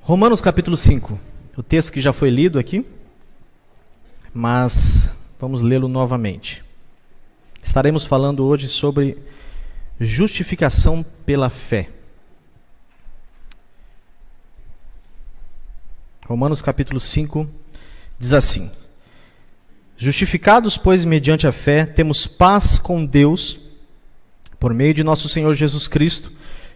Romanos capítulo 5, o texto que já foi lido aqui, mas vamos lê-lo novamente. Estaremos falando hoje sobre justificação pela fé. Romanos capítulo 5 diz assim: Justificados, pois, mediante a fé, temos paz com Deus, por meio de nosso Senhor Jesus Cristo,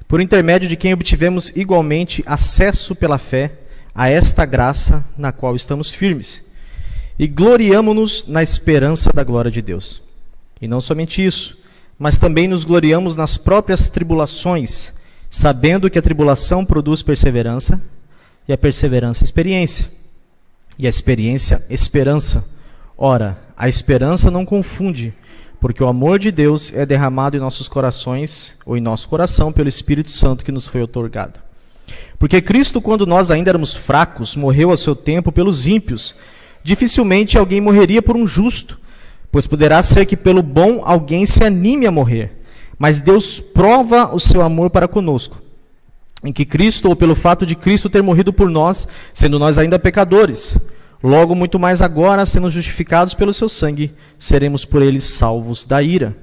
por intermédio de quem obtivemos igualmente acesso pela fé a esta graça na qual estamos firmes, e gloriamo-nos na esperança da glória de Deus. E não somente isso, mas também nos gloriamos nas próprias tribulações, sabendo que a tribulação produz perseverança, e a perseverança experiência, e a experiência esperança. Ora, a esperança não confunde, porque o amor de Deus é derramado em nossos corações, ou em nosso coração, pelo Espírito Santo que nos foi outorgado. Porque Cristo, quando nós ainda éramos fracos, morreu a seu tempo pelos ímpios. Dificilmente alguém morreria por um justo, pois poderá ser que pelo bom alguém se anime a morrer. Mas Deus prova o seu amor para conosco, em que Cristo, ou pelo fato de Cristo ter morrido por nós, sendo nós ainda pecadores, logo muito mais agora, sendo justificados pelo seu sangue, seremos por ele salvos da ira.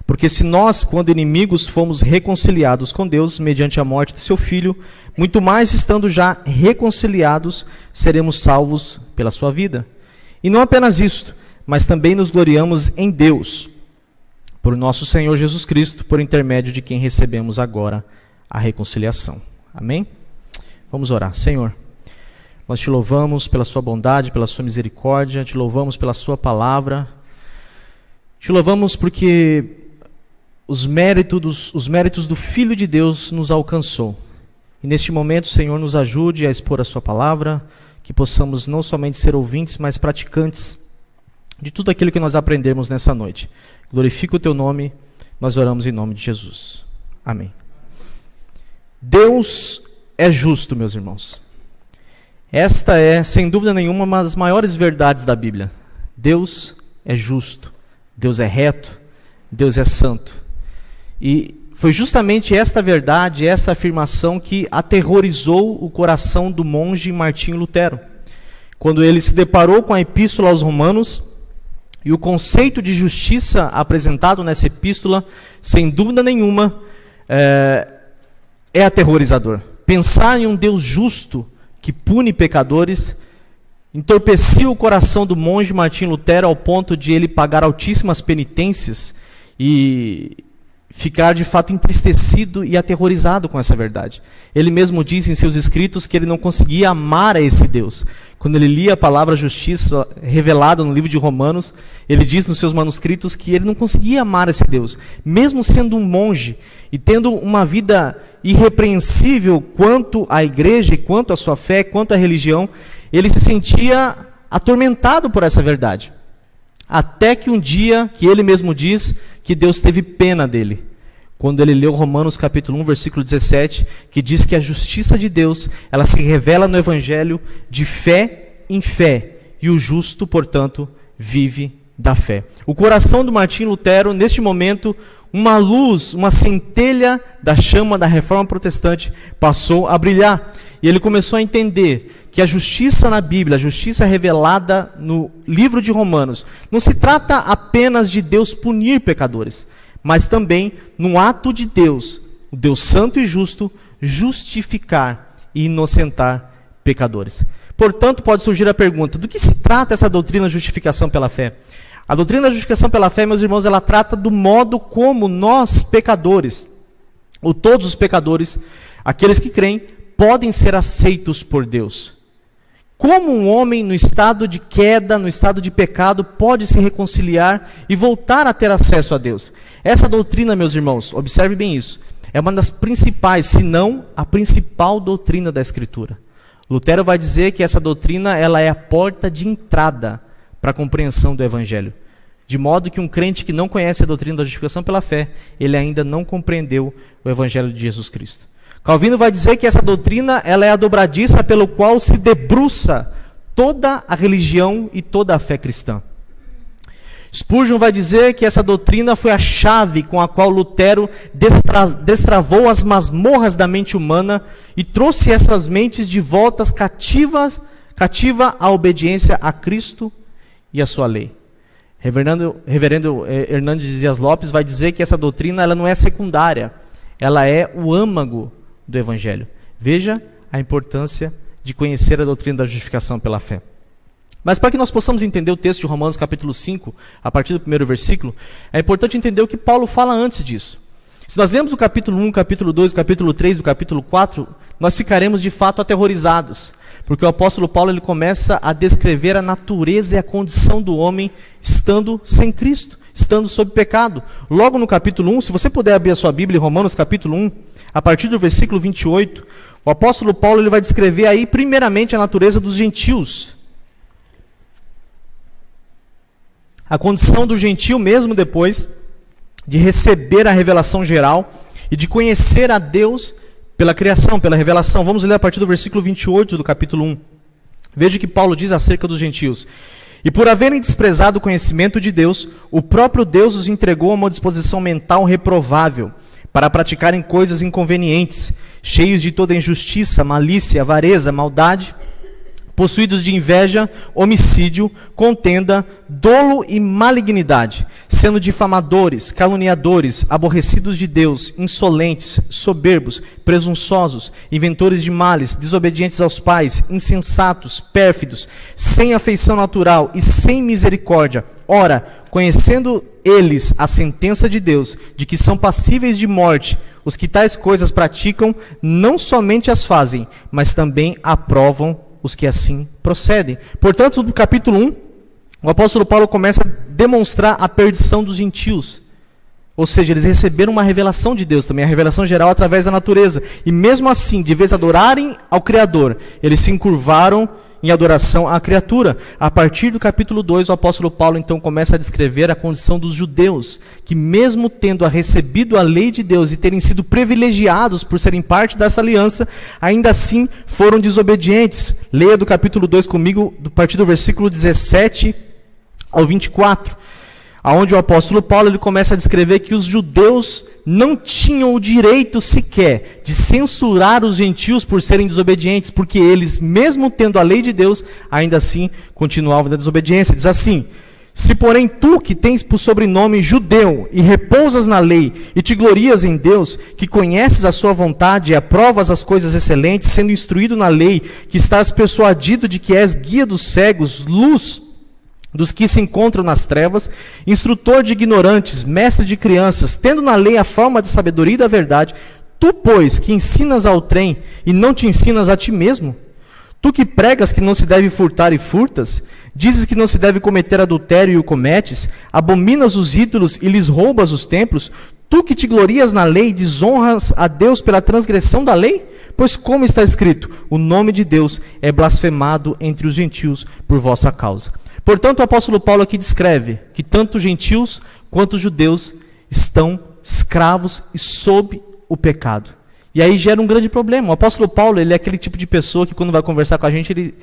Porque se nós, quando inimigos, fomos reconciliados com Deus, mediante a morte de seu Filho, muito mais estando já reconciliados, seremos salvos pela sua vida. E não apenas isto, mas também nos gloriamos em Deus, por nosso Senhor Jesus Cristo, por intermédio de quem recebemos agora a reconciliação. Amém? Vamos orar. Senhor, nós te louvamos pela sua bondade, pela sua misericórdia, te louvamos pela sua palavra, te louvamos porque os méritos do Filho de Deus nos alcançou. E neste momento, Senhor, nos ajude a expor a sua palavra, que possamos não somente ser ouvintes, mas praticantes de tudo aquilo que nós aprendermos nessa noite. Glorifica o teu nome, nós oramos em nome de Jesus. Amém. Deus é justo, meus irmãos. Esta é, sem dúvida nenhuma, uma das maiores verdades da Bíblia. Deus é justo, Deus é reto, Deus é santo. E foi justamente esta verdade, esta afirmação que aterrorizou o coração do monge Martinho Lutero, quando ele se deparou com a Epístola aos Romanos, e o conceito de justiça apresentado nessa epístola, sem dúvida nenhuma, é aterrorizador. Pensar em um Deus justo que pune pecadores entorpecia o coração do monge Martinho Lutero ao ponto de ele pagar altíssimas penitências e ficar de fato entristecido e aterrorizado com essa verdade. Ele mesmo diz em seus escritos que ele não conseguia amar a esse Deus. Quando ele lia a palavra justiça revelada no livro de Romanos, ele diz nos seus manuscritos que ele não conseguia amar esse Deus. Mesmo sendo um monge e tendo uma vida irrepreensível quanto à igreja, quanto à sua fé, quanto à religião, ele se sentia atormentado por essa verdade. Até que um dia, que ele mesmo diz, que Deus teve pena dele. Quando ele leu Romanos capítulo 1, versículo 17, que diz que a justiça de Deus, ela se revela no Evangelho de fé em fé, e o justo, portanto, vive da fé. O coração do Martinho Lutero, neste momento, uma luz, uma centelha da chama da Reforma Protestante passou a brilhar. E ele começou a entender que a justiça na Bíblia, a justiça revelada no livro de Romanos, não se trata apenas de Deus punir pecadores, mas também, num ato de Deus, o Deus santo e justo, justificar e inocentar pecadores. Portanto, pode surgir a pergunta: do que se trata essa doutrina de justificação pela fé? A doutrina da justificação pela fé, meus irmãos, ela trata do modo como nós, pecadores, ou todos os pecadores, aqueles que creem, podem ser aceitos por Deus. Como um homem no estado de queda, no estado de pecado, pode se reconciliar e voltar a ter acesso a Deus? Essa doutrina, meus irmãos, observe bem isso, é uma das principais, se não a principal doutrina da Escritura. Lutero vai dizer que essa doutrina ela é a porta de entrada para a compreensão do Evangelho. De modo que um crente que não conhece a doutrina da justificação pela fé, ele ainda não compreendeu o Evangelho de Jesus Cristo. Calvino vai dizer que essa doutrina ela é a dobradiça pelo qual se debruça toda a religião e toda a fé cristã. Spurgeon vai dizer que essa doutrina foi a chave com a qual Lutero destravou as masmorras da mente humana e trouxe essas mentes de volta cativa à obediência a Cristo e a sua lei. Reverendo Hernandes Dias Lopes vai dizer que essa doutrina ela não é secundária, ela é o âmago do Evangelho. Veja a importância de conhecer a doutrina da justificação pela fé. Mas para que nós possamos entender o texto de Romanos capítulo 5, a partir do primeiro versículo, é importante entender o que Paulo fala antes disso. Se nós lemos o capítulo 1, capítulo 2, capítulo 3, do capítulo 4, nós ficaremos de fato aterrorizados, porque o apóstolo Paulo ele começa a descrever a natureza e a condição do homem estando sem Cristo, estando sob pecado. Logo no capítulo 1, se você puder abrir a sua Bíblia, Romanos capítulo 1, a partir do versículo 28, o apóstolo Paulo ele vai descrever aí primeiramente a natureza dos gentios. A condição do gentio mesmo depois de receber a revelação geral e de conhecer a Deus pela criação, pela revelação. Vamos ler a partir do versículo 28 do capítulo 1. Veja o que Paulo diz acerca dos gentios. E por haverem desprezado o conhecimento de Deus, o próprio Deus os entregou a uma disposição mental reprovável, para praticarem coisas inconvenientes, cheios de toda injustiça, malícia, avareza, maldade, possuídos de inveja, homicídio, contenda, dolo e malignidade, sendo difamadores, caluniadores, aborrecidos de Deus, insolentes, soberbos, presunçosos, inventores de males, desobedientes aos pais, insensatos, pérfidos, sem afeição natural e sem misericórdia. Ora, conhecendo eles a sentença de Deus, de que são passíveis de morte, os que tais coisas praticam, não somente as fazem, mas também aprovam os que assim procedem. Portanto, no capítulo 1, o apóstolo Paulo começa a demonstrar a perdição dos gentios. Ou seja, eles receberam uma revelação de Deus também, a revelação geral através da natureza. E mesmo assim, de vez adorarem ao Criador, eles se encurvaram em adoração à criatura. A partir do capítulo 2, o apóstolo Paulo então começa a descrever a condição dos judeus, que mesmo tendo recebido a lei de Deus e terem sido privilegiados por serem parte dessa aliança, ainda assim foram desobedientes. Leia do capítulo 2 comigo, a partir do versículo 17 ao 24, onde o apóstolo Paulo ele começa a descrever que os judeus não tinham o direito sequer de censurar os gentios por serem desobedientes, porque eles, mesmo tendo a lei de Deus, ainda assim continuavam na desobediência. Diz assim: se porém tu, que tens por sobrenome judeu, e repousas na lei, e te glorias em Deus, que conheces a sua vontade e aprovas as coisas excelentes, sendo instruído na lei, que estás persuadido de que és guia dos cegos, luz dos que se encontram nas trevas, instrutor de ignorantes, mestre de crianças, tendo na lei a forma de sabedoria e da verdade, tu, pois, que ensinas ao trem e não te ensinas a ti mesmo? Tu que pregas que não se deve furtar e furtas, dizes que não se deve cometer adultério e o cometes, abominas os ídolos e lhes roubas os templos, tu que te glorias na lei, desonras a Deus pela transgressão da lei? Pois como está escrito, o nome de Deus é blasfemado entre os gentios por vossa causa. Portanto, o apóstolo Paulo aqui descreve que tanto os gentios quanto os judeus estão escravos e sob o pecado. E aí gera um grande problema. O apóstolo Paulo, ele é aquele tipo de pessoa que quando vai conversar com a gente, ele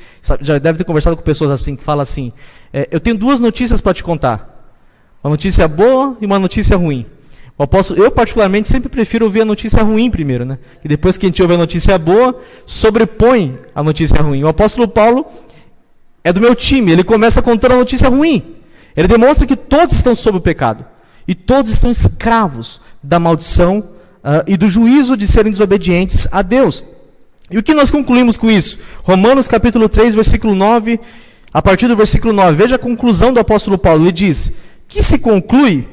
já deve ter conversado com pessoas assim, que fala assim, eu tenho duas notícias para te contar. Uma notícia boa e uma notícia ruim. Eu particularmente sempre prefiro ouvir a notícia ruim primeiro, né? E depois que a gente ouve a notícia boa, sobrepõe a notícia ruim. O apóstolo Paulo é do meu time, ele começa contando a notícia ruim. Ele demonstra que todos estão sob o pecado. E todos estão escravos da maldição e do juízo de serem desobedientes a Deus. E o que nós concluímos com isso? Romanos capítulo 3, versículo 9, a partir do versículo 9, veja a conclusão do apóstolo Paulo. Ele diz, que se conclui,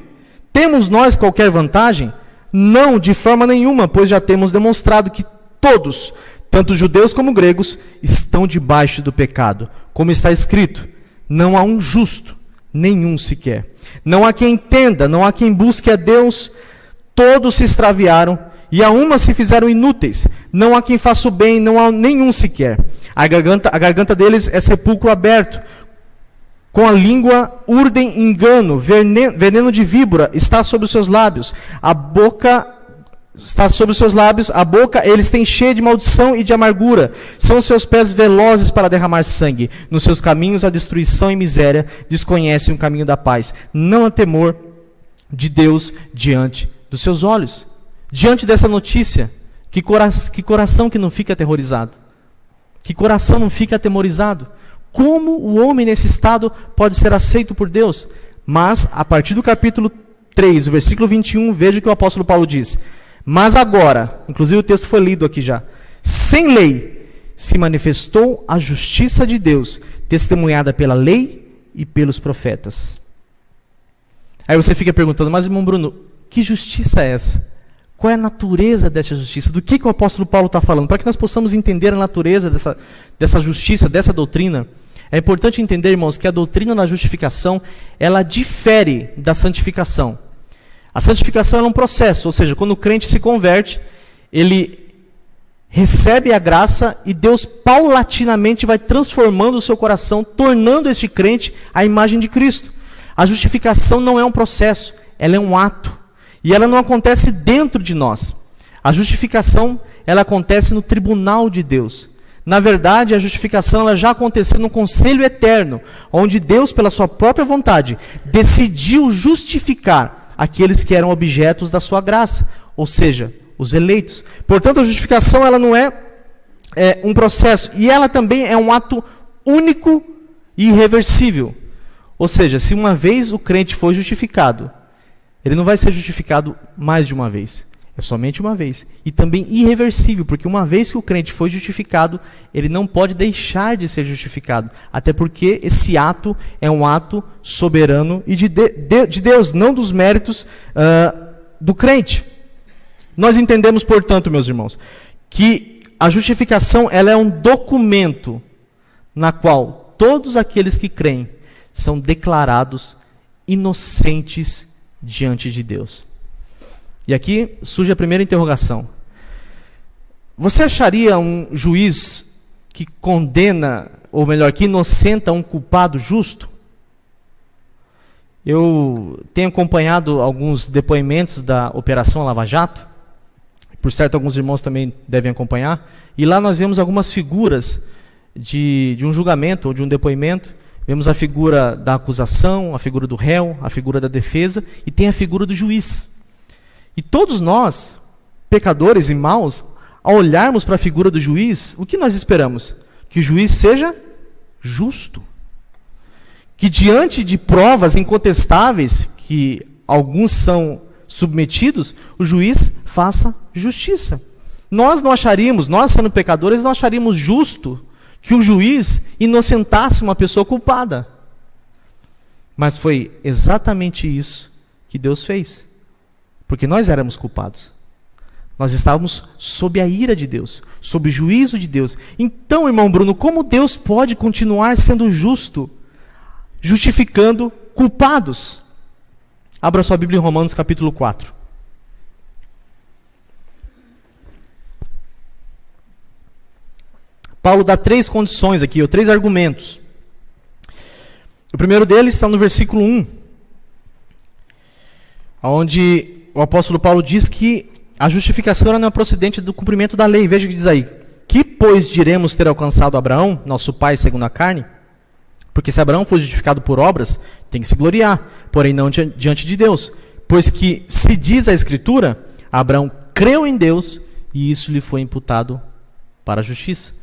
temos nós qualquer vantagem? Não, de forma nenhuma, pois já temos demonstrado que todos, tanto judeus como gregos, estão debaixo do pecado. Como está escrito, não há um justo, nenhum sequer. Não há quem entenda, não há quem busque a Deus. Todos se extraviaram e a uma se fizeram inúteis. Não há quem faça o bem, não há nenhum sequer. A garganta deles é sepulcro aberto. Com a língua urdem engano, veneno de víbora está sobre os seus lábios. A boca está sobre os seus lábios, a boca eles têm cheia de maldição e de amargura. São os seus pés velozes para derramar sangue. Nos seus caminhos a destruição e miséria, desconhecem o caminho da paz. Não há temor de Deus diante dos seus olhos. Diante dessa notícia, que coração que não fica aterrorizado? Que coração não fica atemorizado? Como o homem nesse estado pode ser aceito por Deus? Mas, a partir do capítulo 3, o versículo 21, veja o que o apóstolo Paulo diz. Mas agora, inclusive o texto foi lido aqui já, sem lei se manifestou a justiça de Deus, testemunhada pela lei e pelos profetas. Aí você fica perguntando, mas irmão Bruno, que justiça é essa? Qual é a natureza dessa justiça? Do que o apóstolo Paulo está falando? Para que nós possamos entender a natureza dessa justiça, dessa doutrina, é importante entender, irmãos, que a doutrina da justificação, ela difere da santificação. A santificação é um processo, ou seja, quando o crente se converte, ele recebe a graça e Deus paulatinamente vai transformando o seu coração, tornando este crente a imagem de Cristo. A justificação não é um processo, ela é um ato. E ela não acontece dentro de nós. A justificação, ela acontece no tribunal de Deus. Na verdade, a justificação ela já aconteceu no conselho eterno, onde Deus, pela sua própria vontade, decidiu justificar aqueles que eram objetos da sua graça, ou seja, os eleitos. Portanto, a justificação ela não é um processo, e ela também é um ato único e irreversível. Ou seja, se uma vez o crente foi justificado, ele não vai ser justificado mais de uma vez. É somente uma vez. E também irreversível, porque uma vez que o crente foi justificado, ele não pode deixar de ser justificado. Até porque esse ato é um ato soberano e de Deus, não dos méritos do crente. Nós entendemos, portanto, meus irmãos, que a justificação ela é um documento na qual todos aqueles que creem são declarados inocentes diante de Deus. E aqui surge a primeira interrogação. Você acharia um juiz que condena, ou melhor, que inocenta um culpado justo? Eu tenho acompanhado alguns depoimentos da Operação Lava Jato, por certo alguns irmãos também devem acompanhar, e lá nós vemos algumas figuras de um julgamento ou de um depoimento. Vemos a figura da acusação, a figura do réu, a figura da defesa, e tem a figura do juiz. E todos nós, pecadores e maus, ao olharmos para a figura do juiz, o que nós esperamos? Que o juiz seja justo. Que diante de provas incontestáveis, que alguns são submetidos, o juiz faça justiça. Nós não acharíamos, nós sendo pecadores, não acharíamos justo que o juiz inocentasse uma pessoa culpada. Mas foi exatamente isso que Deus fez. Porque nós éramos culpados. Nós estávamos sob a ira de Deus, sob o juízo de Deus. Então, irmão Bruno, como Deus pode continuar sendo justo, justificando culpados? Abra sua Bíblia em Romanos capítulo 4. Paulo dá 3 condições aqui, ou 3 argumentos. O primeiro deles está no versículo 1, onde o apóstolo Paulo diz que a justificação não é procedente do cumprimento da lei. Veja o que diz aí. Que, pois, diremos ter alcançado Abraão, nosso pai segundo a carne? Porque se Abraão foi justificado por obras, tem que se gloriar, porém não diante de Deus. Pois que se diz a Escritura, Abraão creu em Deus e isso lhe foi imputado para a justiça.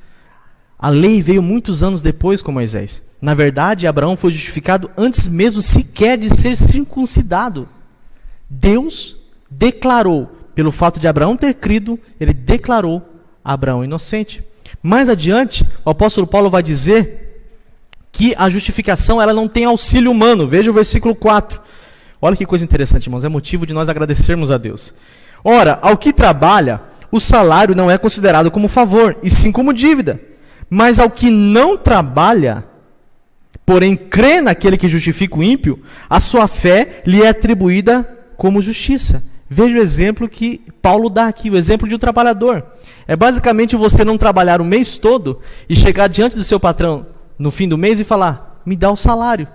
A lei veio muitos anos depois com Moisés. Na verdade, Abraão foi justificado antes mesmo sequer de ser circuncidado. Deus declarou, pelo fato de Abraão ter crido, ele declarou Abraão inocente. Mais adiante, o apóstolo Paulo vai dizer que a justificação ela não tem auxílio humano. Veja o versículo 4. Olha que coisa interessante, irmãos. É motivo de nós agradecermos a Deus. Ora, ao que trabalha, o salário não é considerado como favor, e sim como dívida. Mas ao que não trabalha, porém crê naquele que justifica o ímpio, a sua fé lhe é atribuída como justiça. Veja o exemplo que Paulo dá aqui, o exemplo de um trabalhador. É basicamente você não trabalhar o mês todo e chegar diante do seu patrão no fim do mês e falar, me dá o salário.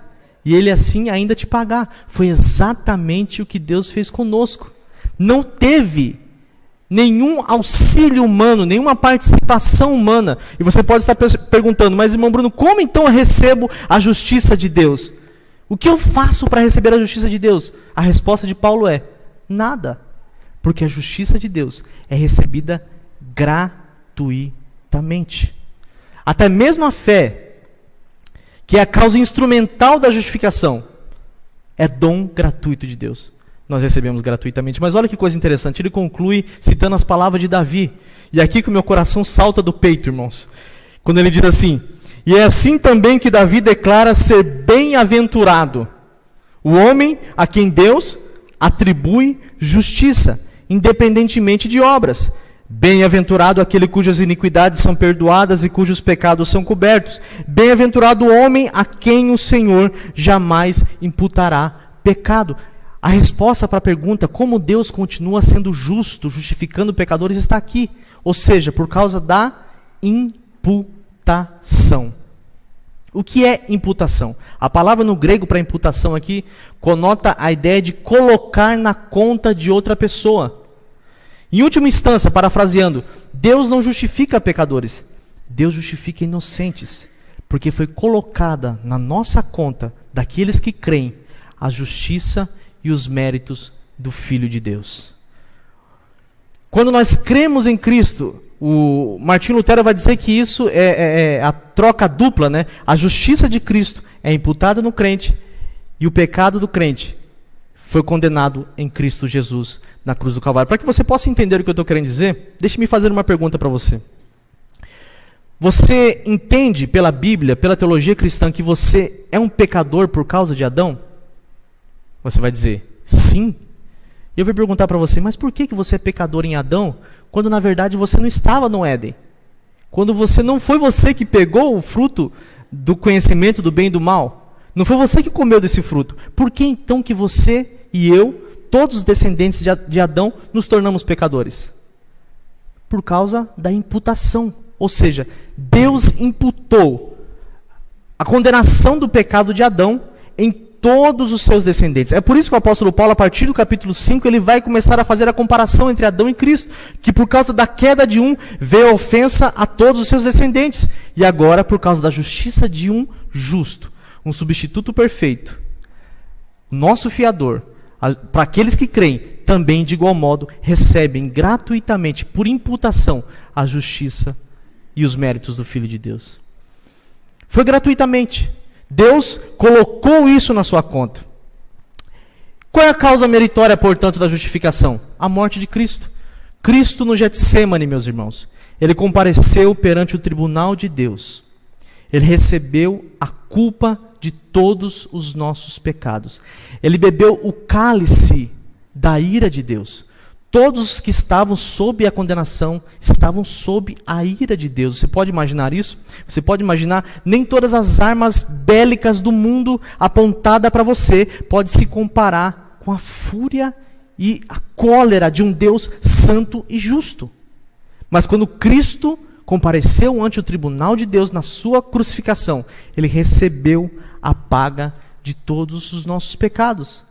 E ele assim ainda te pagar. Foi exatamente o que Deus fez conosco. Não teve nenhum auxílio humano, nenhuma participação humana. E você pode estar perguntando, mas irmão Bruno, como então eu recebo a justiça de Deus? O que eu faço para receber a justiça de Deus? A resposta de Paulo é: nada. Porque a justiça de Deus é recebida gratuitamente. Até mesmo a fé, que é a causa instrumental da justificação, é dom gratuito de Deus. Nós recebemos gratuitamente. Mas olha que coisa interessante, ele conclui citando as palavras de Davi. E aqui que o meu coração salta do peito, irmãos. Quando ele diz assim: e é assim também que Davi declara ser bem-aventurado o homem a quem Deus atribui justiça, independentemente de obras. Bem-aventurado aquele cujas iniquidades são perdoadas e cujos pecados são cobertos. Bem-aventurado o homem a quem o Senhor jamais imputará pecado. A resposta para a pergunta, como Deus continua sendo justo, justificando pecadores, está aqui. Ou seja, por causa da imputação. O que é imputação? A palavra no grego para imputação aqui conota a ideia de colocar na conta de outra pessoa. Em última instância, parafraseando, Deus não justifica pecadores, Deus justifica inocentes, porque foi colocada na nossa conta, daqueles que creem, a justiça e os méritos do Filho de Deus. Quando nós cremos em Cristo, o Martinho Lutero vai dizer que isso é a troca dupla, né? A justiça de Cristo é imputada no crente e o pecado do crente foi condenado em Cristo Jesus na cruz do Calvário. Para que você possa entender o que eu estou querendo dizer, deixe-me fazer uma pergunta para você. Você entende pela Bíblia, pela teologia cristã, que você é um pecador por causa de Adão? Você vai dizer, sim. E eu vou perguntar para você, mas por que você é pecador em Adão, quando na verdade você não estava no Éden? Quando não foi você que pegou o fruto do conhecimento do bem e do mal? Não foi você que comeu desse fruto? Por que então que você e eu, todos os descendentes de Adão, nos tornamos pecadores? Por causa da imputação. Ou seja, Deus imputou a condenação do pecado de Adão em todos os seus descendentes. É por isso que o apóstolo Paulo, a partir do capítulo 5, ele vai começar a fazer a comparação entre Adão e Cristo, que por causa da queda de um, veio a ofensa a todos os seus descendentes. E agora, por causa da justiça de um justo, um substituto perfeito, nosso fiador, para aqueles que creem, também de igual modo recebem gratuitamente, por imputação, a justiça e os méritos do Filho de Deus. Foi gratuitamente. Deus colocou isso na sua conta. Qual é a causa meritória, portanto, da justificação? A morte de Cristo. Cristo no Getsêmani, meus irmãos. Ele compareceu perante o tribunal de Deus. Ele recebeu a culpa de todos os nossos pecados. Ele bebeu o cálice da ira de Deus. Todos os que estavam sob a condenação estavam sob a ira de Deus. Você pode imaginar isso? Você pode imaginar, nem todas as armas bélicas do mundo apontada para você pode se comparar com a fúria e a cólera de um Deus santo e justo. Mas quando Cristo compareceu ante o tribunal de Deus na sua crucificação, ele recebeu a paga de todos os nossos pecados.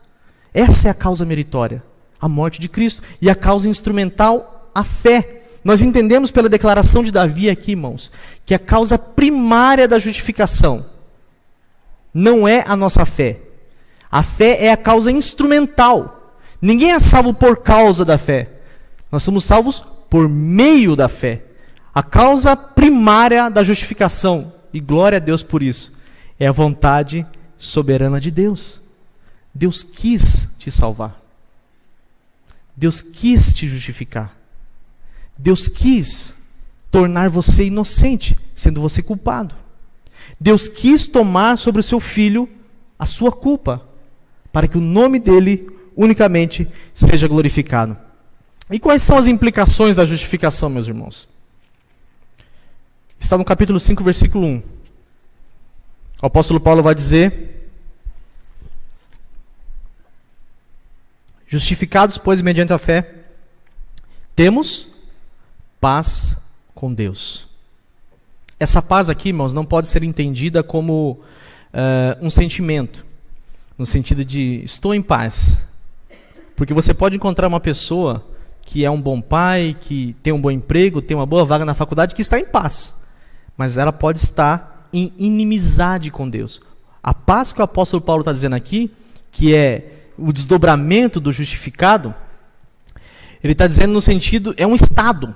Essa é a causa meritória. A morte de Cristo. E a causa instrumental, a fé. Nós entendemos pela declaração de Davi aqui, irmãos, que a causa primária da justificação não é a nossa fé. A fé é a causa instrumental. Ninguém é salvo por causa da fé. Nós somos salvos por meio da fé. A causa primária da justificação, e glória a Deus por isso, é a vontade soberana de Deus. Deus quis te salvar. Deus quis te justificar. Deus quis tornar você inocente, sendo você culpado. Deus quis tomar sobre o seu filho a sua culpa, para que o nome dele unicamente seja glorificado. E quais são as implicações da justificação, meus irmãos? Está no capítulo 5, versículo 1. O apóstolo Paulo vai dizer: justificados, pois, mediante a fé, temos paz com Deus. Essa paz aqui, irmãos, não pode ser entendida como um sentimento, no sentido de estou em paz. Porque você pode encontrar uma pessoa que é um bom pai, que tem um bom emprego, tem uma boa vaga na faculdade, que está em paz. Mas ela pode estar em inimizade com Deus. A paz que o apóstolo Paulo está dizendo aqui, que é o desdobramento do justificado, ele está dizendo no sentido, é um estado.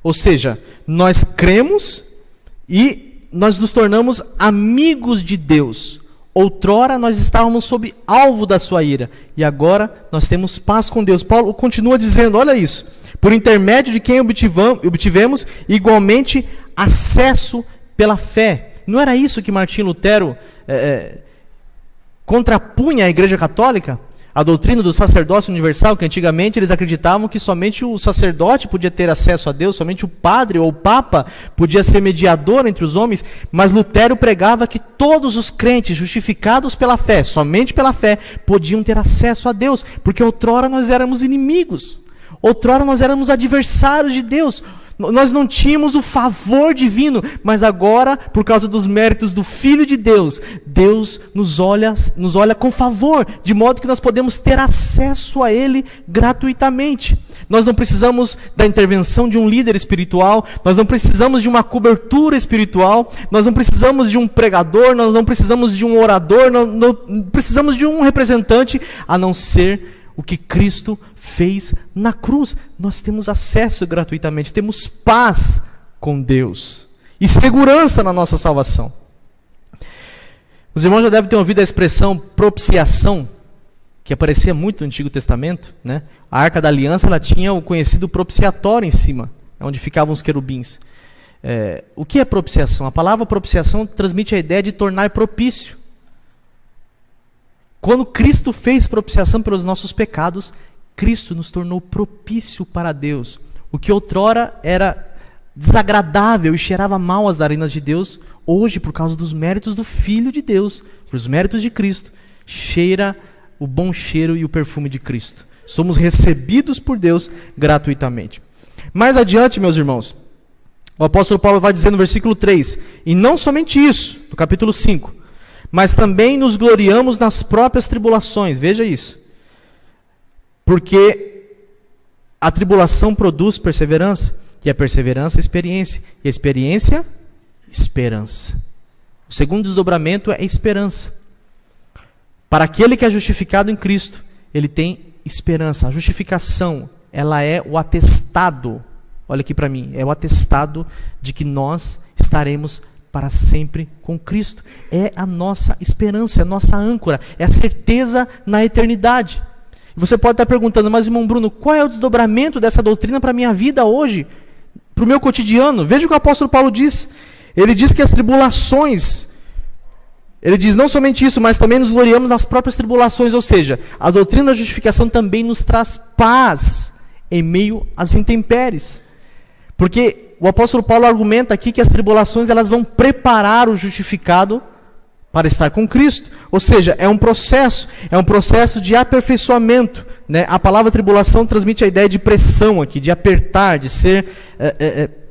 Ou seja, nós cremos e nós nos tornamos amigos de Deus. Outrora nós estávamos sob alvo da sua ira, e agora nós temos paz com Deus. Paulo continua dizendo, olha isso, por intermédio de quem obtivemos igualmente acesso pela fé. Não era isso que Martim Lutero contrapunha à Igreja Católica? A doutrina do sacerdócio universal, que antigamente eles acreditavam que somente o sacerdote podia ter acesso a Deus, somente o padre ou o papa podia ser mediador entre os homens, mas Lutero pregava que todos os crentes justificados pela fé, somente pela fé, podiam ter acesso a Deus, porque outrora nós éramos inimigos, outrora nós éramos adversários de Deus, nós não tínhamos o favor divino, mas agora, por causa dos méritos do Filho de Deus, Deus nos olha com favor, de modo que nós podemos ter acesso a Ele gratuitamente. Nós não precisamos da intervenção de um líder espiritual, nós não precisamos de uma cobertura espiritual, nós não precisamos de um pregador, nós não precisamos de um orador, não precisamos de um representante, a não ser o que Cristo fez na cruz. Nós temos acesso gratuitamente, temos paz com Deus e segurança na nossa salvação. Os irmãos já devem ter ouvido a expressão propiciação, que aparecia muito no Antigo Testamento, né? A Arca da Aliança, ela tinha o conhecido propiciatório em cima, onde ficavam os querubins. O que é propiciação? A palavra propiciação transmite a ideia de tornar propício. Quando Cristo fez propiciação pelos nossos pecados, Cristo nos tornou propício para Deus. O que outrora era desagradável e cheirava mal às narinas de Deus, hoje, por causa dos méritos do Filho de Deus, dos méritos de Cristo, cheira o bom cheiro e o perfume de Cristo. Somos recebidos por Deus gratuitamente. Mais adiante, meus irmãos, o apóstolo Paulo vai dizer no versículo 3, e não somente isso, no capítulo 5, mas também nos gloriamos nas próprias tribulações. Veja isso. Porque a tribulação produz perseverança, e a perseverança, experiência, e a experiência, esperança. O segundo desdobramento é esperança. Para aquele que é justificado em Cristo, ele tem esperança. A justificação, ela é o atestado, olha aqui para mim, é o atestado de que nós estaremos para sempre com Cristo. É a nossa esperança, é a nossa âncora, é a certeza na eternidade. E você pode estar perguntando, mas irmão Bruno, qual é o desdobramento dessa doutrina para a minha vida hoje? Para o meu cotidiano? Veja o que o apóstolo Paulo diz. Ele diz que as tribulações, ele diz não somente isso, mas também nos gloriamos nas próprias tribulações, ou seja, a doutrina da justificação também nos traz paz em meio às intempéries. Porque o apóstolo Paulo argumenta aqui que as tribulações elas vão preparar o justificado para estar com Cristo. Ou seja, é um processo de aperfeiçoamento, né? A palavra tribulação transmite a ideia de pressão aqui, de apertar, de ser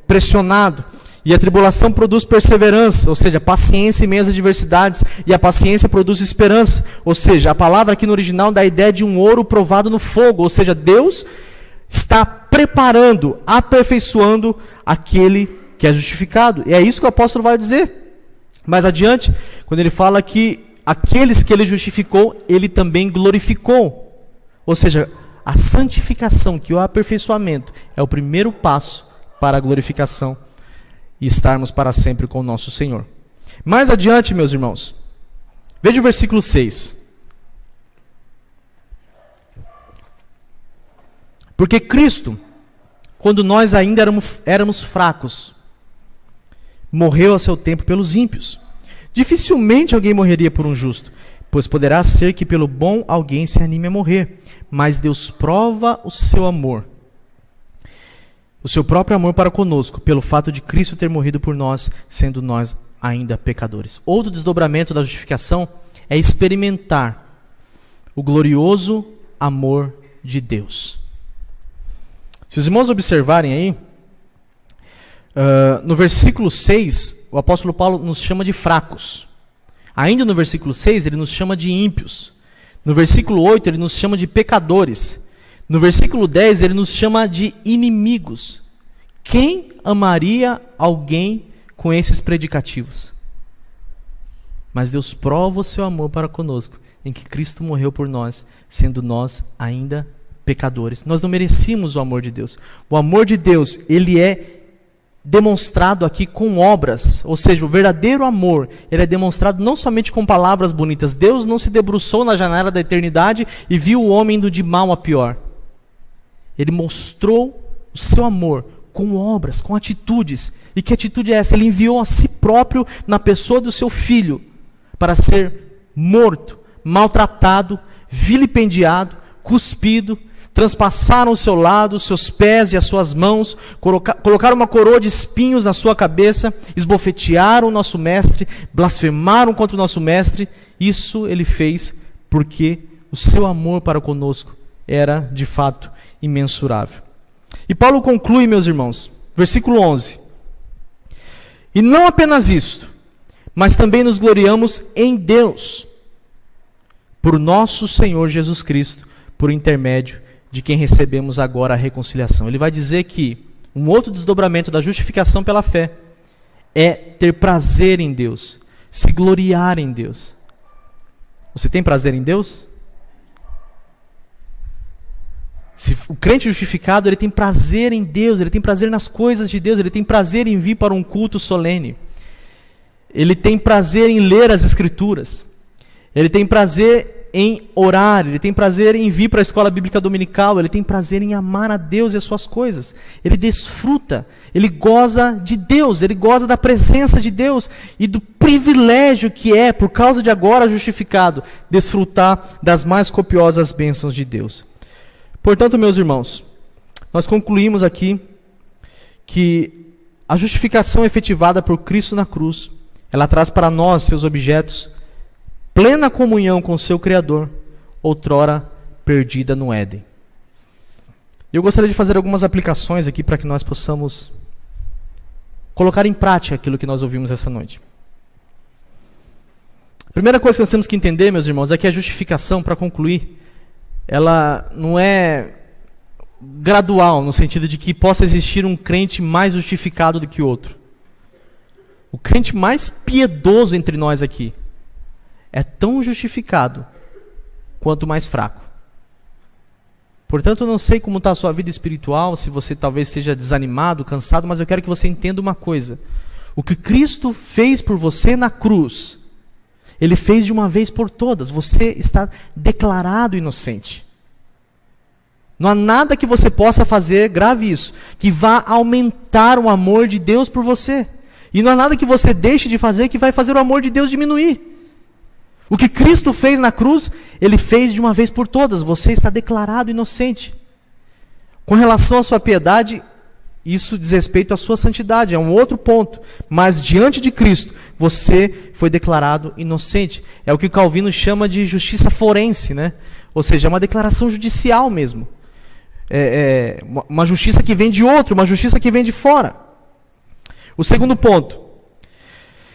pressionado. E a tribulação produz perseverança, ou seja, paciência em meio às adversidades, e a paciência produz esperança. Ou seja, a palavra aqui no original dá a ideia de um ouro provado no fogo, ou seja, Deus está preparando, aperfeiçoando aquele que é justificado. E é isso que o apóstolo vai dizer. Mais adiante, quando ele fala que aqueles que ele justificou, ele também glorificou. Ou seja, a santificação, que é o aperfeiçoamento, é o primeiro passo para a glorificação e estarmos para sempre com o nosso Senhor. Mais adiante, meus irmãos, veja o versículo 6. Porque Cristo, quando nós ainda éramos fracos, morreu a seu tempo pelos ímpios. Dificilmente alguém morreria por um justo, pois poderá ser que pelo bom alguém se anime a morrer. Mas Deus prova o seu amor, o seu próprio amor para conosco, pelo fato de Cristo ter morrido por nós, sendo nós ainda pecadores. Outro desdobramento da justificação é experimentar o glorioso amor de Deus. Se os irmãos observarem aí, no versículo 6, o apóstolo Paulo nos chama de fracos. Ainda no versículo 6, ele nos chama de ímpios. No versículo 8, ele nos chama de pecadores. No versículo 10, ele nos chama de inimigos. Quem amaria alguém com esses predicativos? Mas Deus prova o seu amor para conosco, em que Cristo morreu por nós, sendo nós ainda pecadores. Nós não merecíamos o amor de Deus. O amor de Deus, ele é demonstrado aqui com obras, ou seja, o verdadeiro amor, ele é demonstrado não somente com palavras bonitas. Deus não se debruçou na janela da eternidade e viu o homem indo de mal a pior. Ele mostrou o seu amor com obras, com atitudes. E que atitude é essa? Ele enviou a si próprio na pessoa do seu filho para ser morto, maltratado, vilipendiado, cuspido. Transpassaram o seu lado, os seus pés e as suas mãos, colocaram uma coroa de espinhos na sua cabeça, esbofetearam o nosso mestre, blasfemaram contra o nosso mestre. Isso ele fez porque o seu amor para conosco era, de fato, imensurável. E Paulo conclui, meus irmãos, versículo 11. E não apenas isto, mas também nos gloriamos em Deus, por nosso Senhor Jesus Cristo, por intermédio de quem recebemos agora a reconciliação. Ele vai dizer que um outro desdobramento da justificação pela fé é ter prazer em Deus, se gloriar em Deus. Você tem prazer em Deus? O crente justificado, ele tem prazer em Deus, ele tem prazer nas coisas de Deus, ele tem prazer em vir para um culto solene. Ele tem prazer em ler as Escrituras. Ele tem prazer em orar, ele tem prazer em vir para a escola bíblica dominical, ele tem prazer em amar a Deus e as suas coisas. Ele desfruta, ele goza de Deus, ele goza da presença de Deus e do privilégio que é, por causa de agora justificado, desfrutar das mais copiosas bênçãos de Deus. Portanto, meus irmãos, nós concluímos aqui que a justificação efetivada por Cristo na cruz, ela traz para nós, seus objetos, plena comunhão com seu Criador, outrora perdida no Éden. Eu gostaria de fazer algumas aplicações aqui para que nós possamos colocar em prática aquilo que nós ouvimos essa noite. A primeira coisa que nós temos que entender, meus irmãos, é que a justificação, para concluir, ela não é gradual, no sentido de que possa existir um crente mais justificado do que outro. O crente mais piedoso entre nós aqui é tão justificado quanto mais fraco. Portanto, eu não sei como está a sua vida espiritual, se você talvez esteja desanimado, cansado, mas eu quero que você entenda uma coisa. O que Cristo fez por você na cruz, Ele fez de uma vez por todas. Você está declarado inocente. Não há nada que você possa fazer, grave isso, que vá aumentar o amor de Deus por você. E não há nada que você deixe de fazer que vai fazer o amor de Deus diminuir. O que Cristo fez na cruz, Ele fez de uma vez por todas. Você está declarado inocente. Com relação à sua piedade, isso diz respeito à sua santidade, é um outro ponto. Mas diante de Cristo, você foi declarado inocente. É o que Calvino chama de justiça forense, né? Ou seja, é uma declaração judicial mesmo. Uma justiça que vem de outro, uma justiça que vem de fora. O segundo ponto.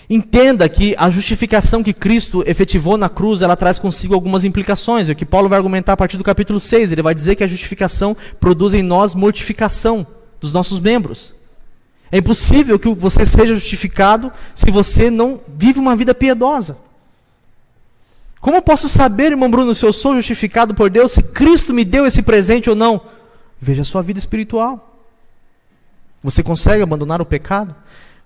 Entenda que a justificação que Cristo efetivou na cruz, ela traz consigo algumas implicações. É o que Paulo vai argumentar a partir do capítulo 6. Ele vai dizer que a justificação produz em nós mortificação dos nossos membros. É impossível que você seja justificado se você não vive uma vida piedosa. Como eu posso saber, irmão Bruno, se eu sou justificado por Deus, se Cristo me deu esse presente ou não? Veja a sua vida espiritual. Você consegue abandonar o pecado?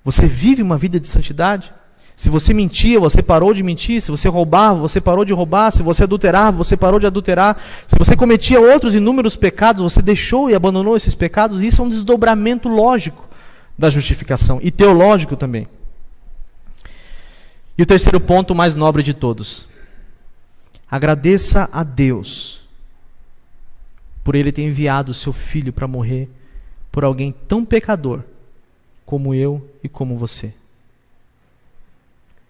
Você vive uma vida de santidade? Se você mentia, você parou de mentir. Se você roubava, você parou de roubar. Se você adulterava, você parou de adulterar. Se você cometia outros inúmeros pecados, você deixou e abandonou esses pecados. Isso é um desdobramento lógico da justificação e teológico também. E o terceiro ponto, mais nobre de todos. Agradeça a Deus por Ele ter enviado o seu Filho para morrer por alguém tão pecador como eu e como você.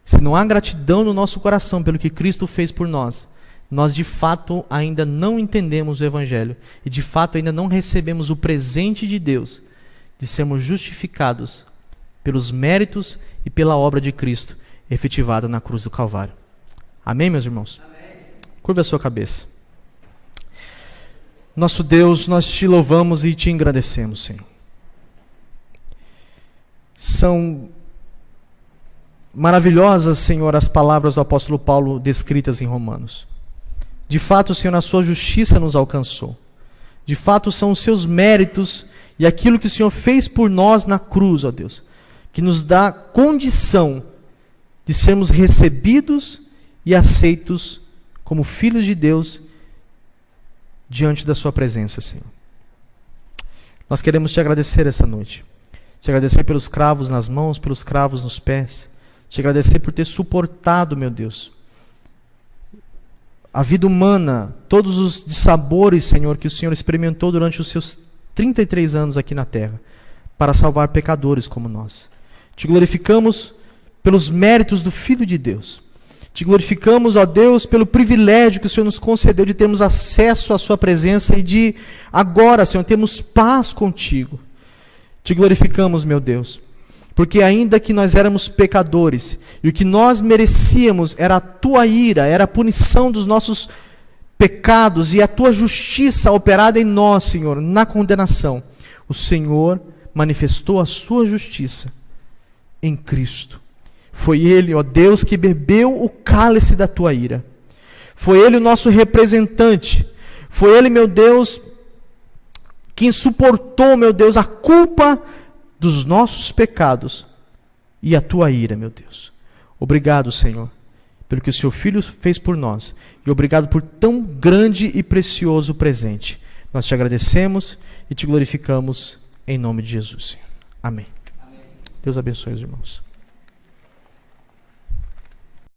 Se não há gratidão no nosso coração pelo que Cristo fez por nós, nós de fato ainda não entendemos o Evangelho e de fato ainda não recebemos o presente de Deus de sermos justificados pelos méritos e pela obra de Cristo efetivada na cruz do Calvário. Amém, meus irmãos? Amém. Curva a sua cabeça. Nosso Deus, nós te louvamos e te engrandecemos, Senhor. São maravilhosas, Senhor, as palavras do apóstolo Paulo descritas em Romanos. De fato, Senhor, a sua justiça nos alcançou. De fato, são os seus méritos e aquilo que o Senhor fez por nós na cruz, ó Deus, que nos dá condição de sermos recebidos e aceitos como filhos de Deus diante da sua presença, Senhor. Nós queremos te agradecer essa noite. Te agradecer pelos cravos nas mãos, pelos cravos nos pés. Te agradecer por ter suportado, meu Deus, a vida humana, todos os dissabores, Senhor, que o Senhor experimentou durante os seus 33 anos aqui na terra, para salvar pecadores como nós. Te glorificamos pelos méritos do Filho de Deus. Te glorificamos, ó Deus, pelo privilégio que o Senhor nos concedeu de termos acesso à sua presença e de agora, Senhor, termos paz contigo. Te glorificamos, meu Deus, porque ainda que nós éramos pecadores, e o que nós merecíamos era a tua ira, era a punição dos nossos pecados e a tua justiça operada em nós, Senhor, na condenação, o Senhor manifestou a sua justiça em Cristo. Foi Ele, ó Deus, que bebeu o cálice da tua ira. Foi Ele o nosso representante. Foi Ele, meu Deus, quem suportou, meu Deus, a culpa dos nossos pecados e a tua ira, meu Deus. Obrigado, Senhor, pelo que o seu Filho fez por nós. E obrigado por tão grande e precioso presente. Nós te agradecemos e te glorificamos em nome de Jesus, Senhor. Amém. Deus abençoe os irmãos.